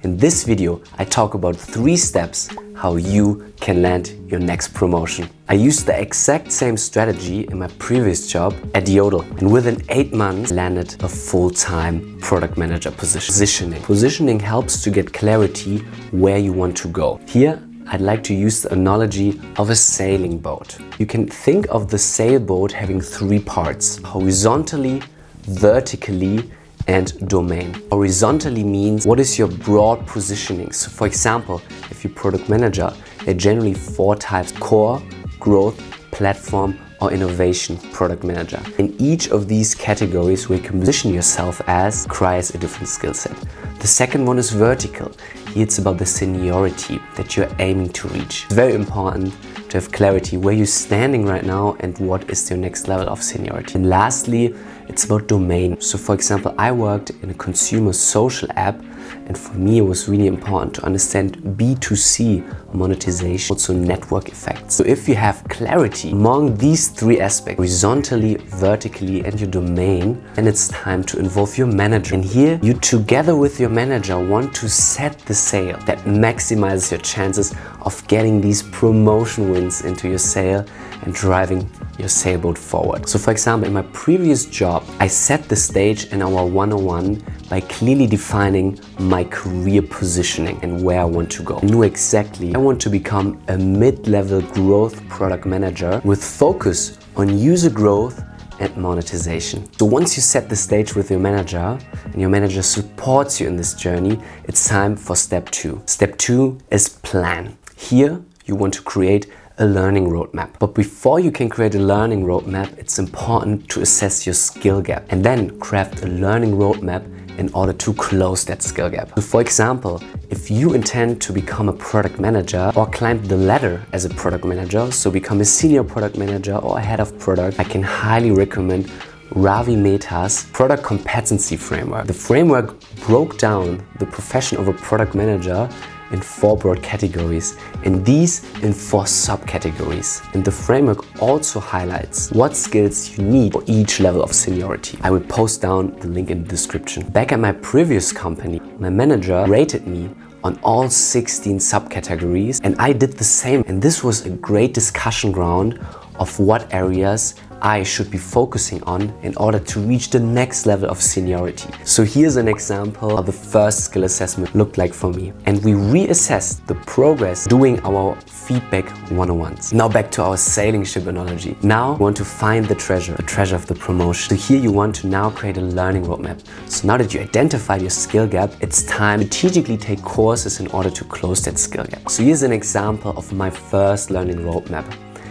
In this video, I talk about 3 steps how you can land your next promotion. I used the exact same strategy in my previous job at Yodel, and within 8 months landed a full-time product manager position. Positioning helps to get clarity where you want to go. Here, I'd like to use the analogy of a sailing boat. You can think of the sailboat having 3 parts: horizontally, vertically, and domain. Horizontally means what is your broad positioning. So for example, if you're product manager, there are generally 4 types: core, growth, platform, or innovation product manager. In each of these categories where you can position yourself as requires a different skill set. The second one is vertical. Here it's about the seniority that you're aiming to reach. It's very important to have clarity where you're standing right now and what is your next level of seniority. And lastly, it's about domain. So for example, I worked in a consumer social app, and for me it was really important to understand B2C monetization, also network effects. So if you have clarity among these 3 aspects, horizontally, vertically, and your domain, then it's time to involve your manager. And here, you together with your manager want to set the sail that maximizes your chances of getting these promotion wins into your sail and driving your sailboat forward. So for example, in my previous job, I set the stage in our 101 by clearly defining my career positioning and where I want to go. I knew exactly I want to become a mid-level growth product manager with focus on user growth and monetization. So once you set the stage with your manager and your manager supports you in this journey, it's time for step 2. Step 2 is plan. Here, you want to create a learning roadmap. But before you can create a learning roadmap, it's important to assess your skill gap and then craft a learning roadmap in order to close that skill gap. So for example, if you intend to become a product manager or climb the ladder as a product manager, so become a senior product manager or a head of product, I can highly recommend Ravi Metha's product competency framework. The framework broke down the profession of a product manager in 4 broad categories, and these in 4 subcategories. And the framework also highlights what skills you need for each level of seniority. I will post down the link in the description. Back at my previous company, my manager rated me on all 16 subcategories, and I did the same. And this was a great discussion ground of what areas I should be focusing on in order to reach the next level of seniority. So here's an example of the first skill assessment looked like for me. And we reassessed the progress doing our feedback 101s. Now back to our sailing ship analogy. Now you want to find the treasure of the promotion. So here you want to now create a learning roadmap. So now that you identified your skill gap, it's time to strategically take courses in order to close that skill gap. So here's an example of my first learning roadmap.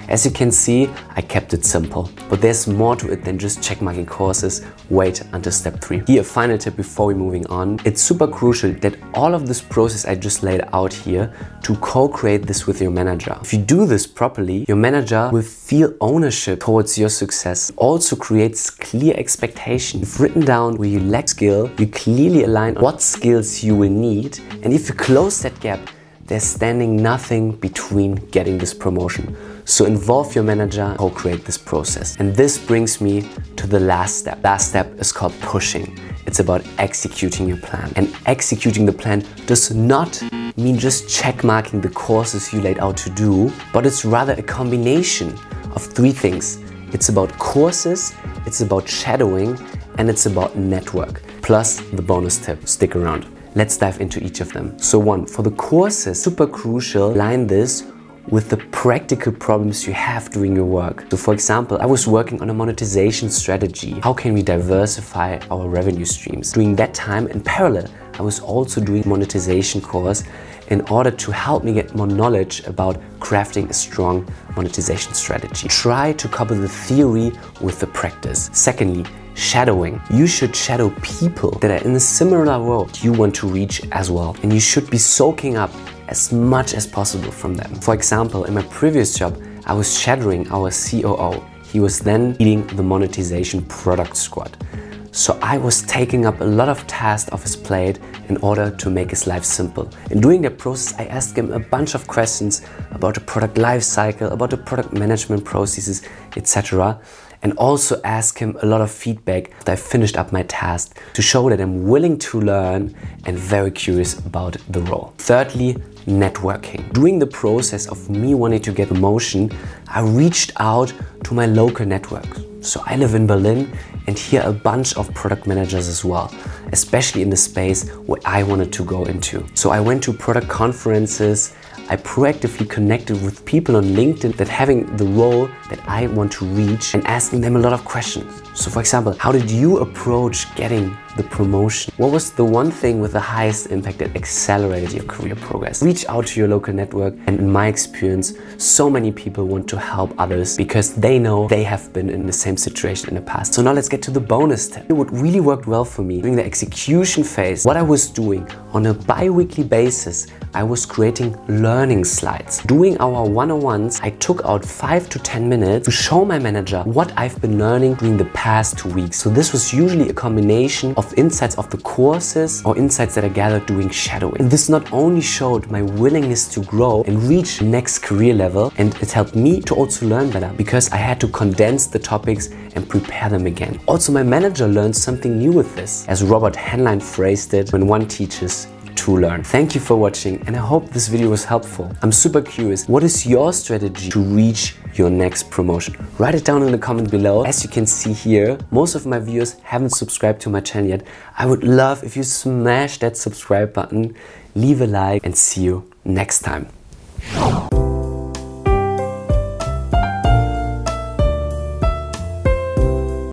As you can see, I kept it simple, but there's more to it than just checkmarking courses. Wait until step 3. Here, a final tip before we moving on. It's super crucial that all of this process I just laid out here to co-create this with your manager. If you do this properly, your manager will feel ownership towards your success. It also creates clear expectation. You've written down where you lack skill, you clearly align on what skills you will need, and if you close that gap, there's standing nothing between getting this promotion. So involve your manager, co-create this process. And this brings me to the last step. Last step is called pushing. It's about executing your plan. And executing the plan does not mean just check marking the courses you laid out to do, but it's rather a combination of 3 things. It's about courses, it's about shadowing, and it's about network. Plus the bonus tip, stick around. Let's dive into each of them. So 1, for the courses, super crucial, align this with the practical problems you have doing your work. So for example, I was working on a monetization strategy. How can we diversify our revenue streams? During that time, in parallel, I was also doing a monetization course in order to help me get more knowledge about crafting a strong monetization strategy. Try to couple the theory with the practice. Secondly, shadowing. You should shadow people that are in a similar role you want to reach as well. And you should be soaking up as much as possible from them. For example, in my previous job, I was shadowing our COO. He was then leading the monetization product squad. So I was taking up a lot of tasks off his plate in order to make his life simple. In doing that process, I asked him a bunch of questions about the product life cycle, about the product management processes, etc. and also ask him a lot of feedback after I finished up my task to show that I'm willing to learn and very curious about the role. Thirdly, networking. During the process of me wanting to get promotion, I reached out to my local networks. So I live in Berlin and here a bunch of product managers as well, especially in the space where I wanted to go into. So I went to product conferences, I proactively connected with people on LinkedIn that having the role that I want to reach and asking them a lot of questions. So for example, how did you approach getting the promotion? What was the one thing with the highest impact that accelerated your career progress? Reach out to your local network, and in my experience, so many people want to help others because they know they have been in the same situation in the past. So now let's get to the bonus tip. What really worked well for me during the execution phase, what I was doing on a bi-weekly basis, I was creating learning slides. Doing our one-on-ones, I took out 5 to 10 minutes to show my manager what I've been learning during the past 2 weeks. So this was usually a combination of insights of the courses or insights that I gathered doing shadowing. And this not only showed my willingness to grow and reach the next career level, and it helped me to also learn better because I had to condense the topics and prepare them again. Also, my manager learned something new with this. As Robert Henlein phrased it, when one teaches, to learn. Thank you for watching, and I hope this video was helpful. I'm super curious, what is your strategy to reach your next promotion? Write it down in the comment below. As you can see here, most of my viewers haven't subscribed to my channel yet. I would love if you smash that subscribe button, leave a like, and see you next time.